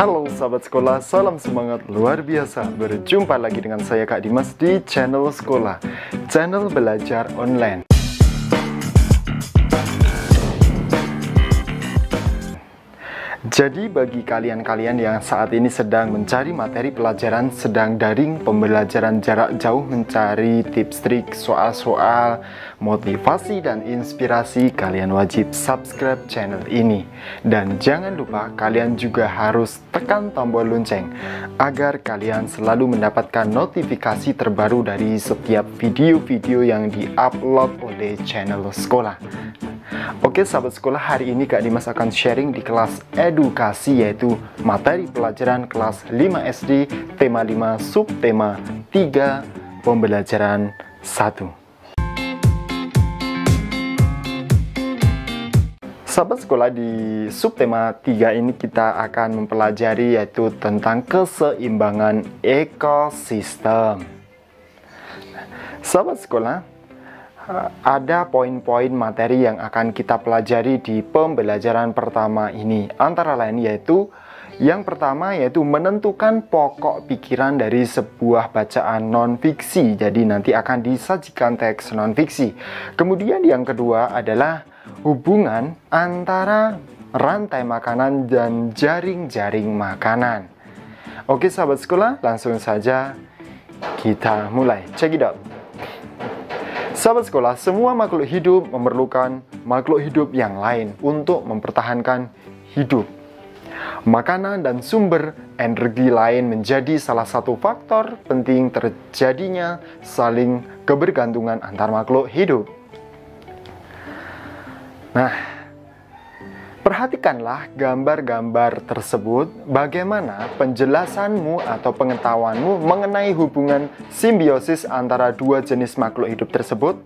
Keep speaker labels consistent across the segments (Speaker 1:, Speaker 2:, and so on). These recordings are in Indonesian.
Speaker 1: Halo sahabat sekolah, salam semangat luar biasa. Berjumpa lagi dengan saya Kak Dimas di channel sekolah, channel belajar online. Jadi bagi kalian-kalian yang saat ini sedang mencari materi pelajaran sedang daring, pembelajaran jarak jauh, mencari tips trik, soal-soal, motivasi dan inspirasi, kalian wajib subscribe channel ini. Dan jangan lupa kalian juga harus tekan tombol lonceng agar kalian selalu mendapatkan notifikasi terbaru dari setiap video-video yang diupload oleh channel sekolah. Oke sahabat sekolah, hari ini Kak Dimas akan sharing di kelas edukasi, yaitu materi pelajaran kelas 5 SD, tema 5, subtema 3, pembelajaran 1. Sahabat sekolah, di subtema 3 ini kita akan mempelajari yaitu tentang keseimbangan ekosistem. Sahabat sekolah, ada poin-poin materi yang akan kita pelajari di pembelajaran pertama ini. Antara lain yaitu yang pertama yaitu menentukan pokok pikiran dari sebuah bacaan non-fiksi. Jadi nanti akan disajikan teks non-fiksi. Kemudian yang kedua adalah hubungan antara rantai makanan dan jaring-jaring makanan. Oke sahabat sekolah, langsung saja kita mulai. Check it out. Sahabat sekolah, semua makhluk hidup memerlukan makhluk hidup yang lain untuk mempertahankan hidup. Makanan dan sumber energi lain menjadi salah satu faktor penting terjadinya saling kebergantungan antar makhluk hidup. Nah, perhatikanlah gambar-gambar tersebut. Bagaimana penjelasanmu atau pengetahuanmu mengenai hubungan simbiosis antara dua jenis makhluk hidup tersebut?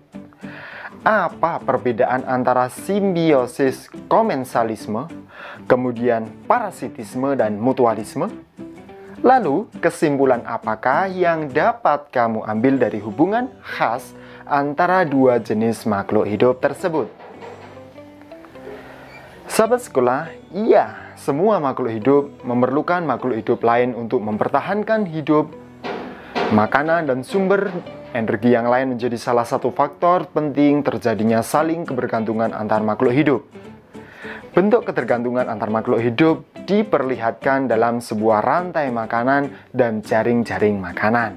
Speaker 1: Apa perbedaan antara simbiosis komensalisme, kemudian parasitisme dan mutualisme? Lalu, kesimpulan apakah yang dapat kamu ambil dari hubungan khas antara dua jenis makhluk hidup tersebut? Sahabat sekolah, iya, semua makhluk hidup memerlukan makhluk hidup lain untuk mempertahankan hidup. Makanan dan sumber energi yang lain menjadi salah satu faktor penting terjadinya saling kebergantungan antar makhluk hidup. Bentuk ketergantungan antar makhluk hidup diperlihatkan dalam sebuah rantai makanan dan jaring-jaring makanan.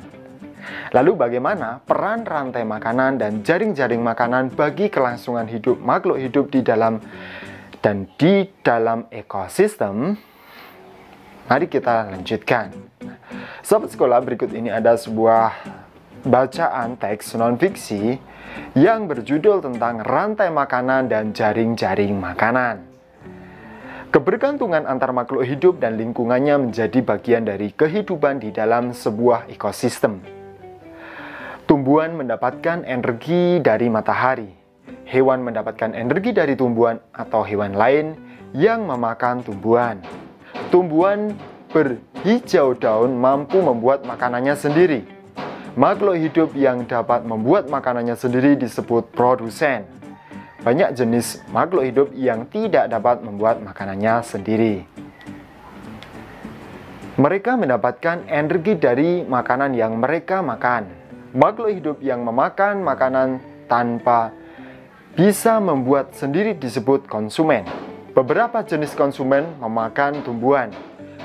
Speaker 1: Lalu bagaimana peran rantai makanan dan jaring-jaring makanan bagi kelangsungan hidup makhluk hidup di dalam ekosistem? Mari kita lanjutkan. Sahabat sekolah, berikut ini ada sebuah bacaan teks non-fiksi yang berjudul tentang rantai makanan dan jaring-jaring makanan. Kebergantungan antar makhluk hidup dan lingkungannya menjadi bagian dari kehidupan di dalam sebuah ekosistem. Tumbuhan mendapatkan energi dari matahari. Hewan mendapatkan energi dari tumbuhan atau hewan lain yang memakan tumbuhan. Tumbuhan berhijau daun mampu membuat makanannya sendiri. Makhluk hidup yang dapat membuat makanannya sendiri disebut produsen. Banyak jenis makhluk hidup yang tidak dapat membuat makanannya sendiri. Mereka mendapatkan energi dari makanan yang mereka makan. Makhluk hidup yang memakan makanan tanpa bisa membuat sendiri disebut konsumen. Beberapa jenis konsumen memakan tumbuhan.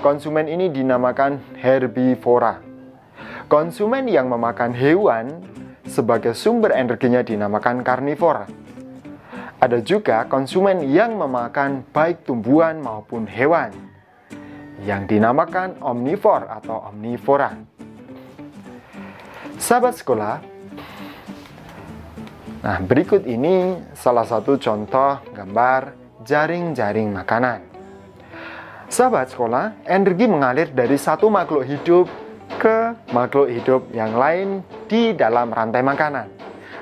Speaker 1: Konsumen ini dinamakan herbivora. Konsumen yang memakan hewan sebagai sumber energinya dinamakan karnivora. Ada juga konsumen yang memakan baik tumbuhan maupun hewan, yang dinamakan omnivor atau omnivora. Sahabat sekolah, nah, berikut ini salah satu contoh gambar jaring-jaring makanan. Sahabat sekolah, energi mengalir dari satu makhluk hidup ke makhluk hidup yang lain di dalam rantai makanan.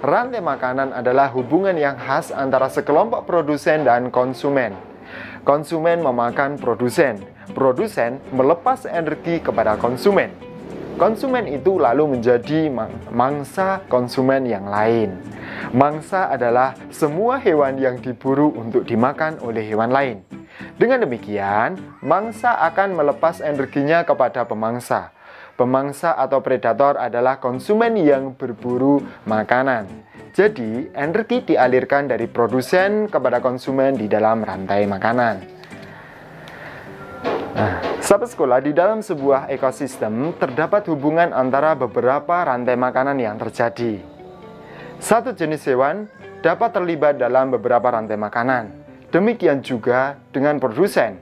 Speaker 1: Rantai makanan adalah hubungan yang khas antara sekelompok produsen dan konsumen. Konsumen memakan produsen. Produsen melepas energi kepada konsumen. Konsumen itu lalu menjadi mangsa konsumen yang lain. Mangsa adalah semua hewan yang diburu untuk dimakan oleh hewan lain. Dengan demikian, mangsa akan melepas energinya kepada pemangsa. Pemangsa atau predator adalah konsumen yang berburu makanan. Jadi, energi dialirkan dari produsen kepada konsumen di dalam rantai makanan. Nah, sahabat sekolah, di dalam sebuah ekosistem terdapat hubungan antara beberapa rantai makanan yang terjadi. Satu jenis hewan dapat terlibat dalam beberapa rantai makanan. Demikian juga dengan produsen.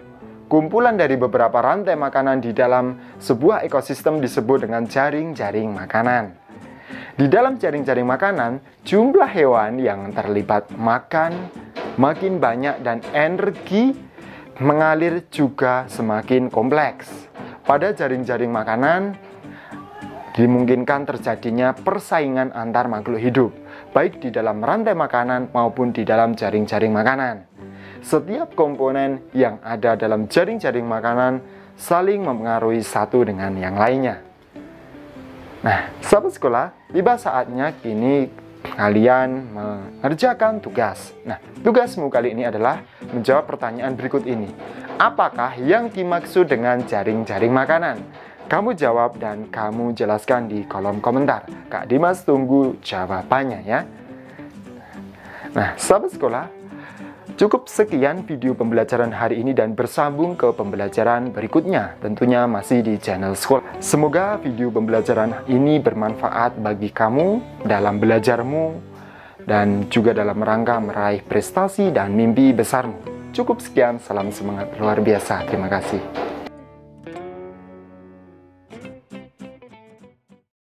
Speaker 1: Kumpulan dari beberapa rantai makanan di dalam sebuah ekosistem disebut dengan jaring-jaring makanan. Di dalam jaring-jaring makanan, jumlah hewan yang terlibat makin banyak dan energi mengalir juga semakin kompleks. Pada jaring-jaring makanan, dimungkinkan terjadinya persaingan antar makhluk hidup, baik di dalam rantai makanan maupun di dalam jaring-jaring makanan. Setiap komponen yang ada dalam jaring-jaring makanan saling mempengaruhi satu dengan yang lainnya. Nah, sahabat sekolah, tiba saatnya kini kalian mengerjakan tugas. Nah, tugasmu kali ini adalah menjawab pertanyaan berikut ini. Apakah yang dimaksud dengan jaring-jaring makanan? Kamu jawab dan kamu jelaskan di kolom komentar. Kak Dimas tunggu jawabannya ya. Nah, sahabat sekolah, cukup sekian video pembelajaran hari ini dan bersambung ke pembelajaran berikutnya. Tentunya masih di channel sekolah. Semoga video pembelajaran ini bermanfaat bagi kamu dalam belajarmu dan juga dalam rangka meraih prestasi dan mimpi besarmu. Cukup sekian, salam semangat luar biasa. Terima kasih.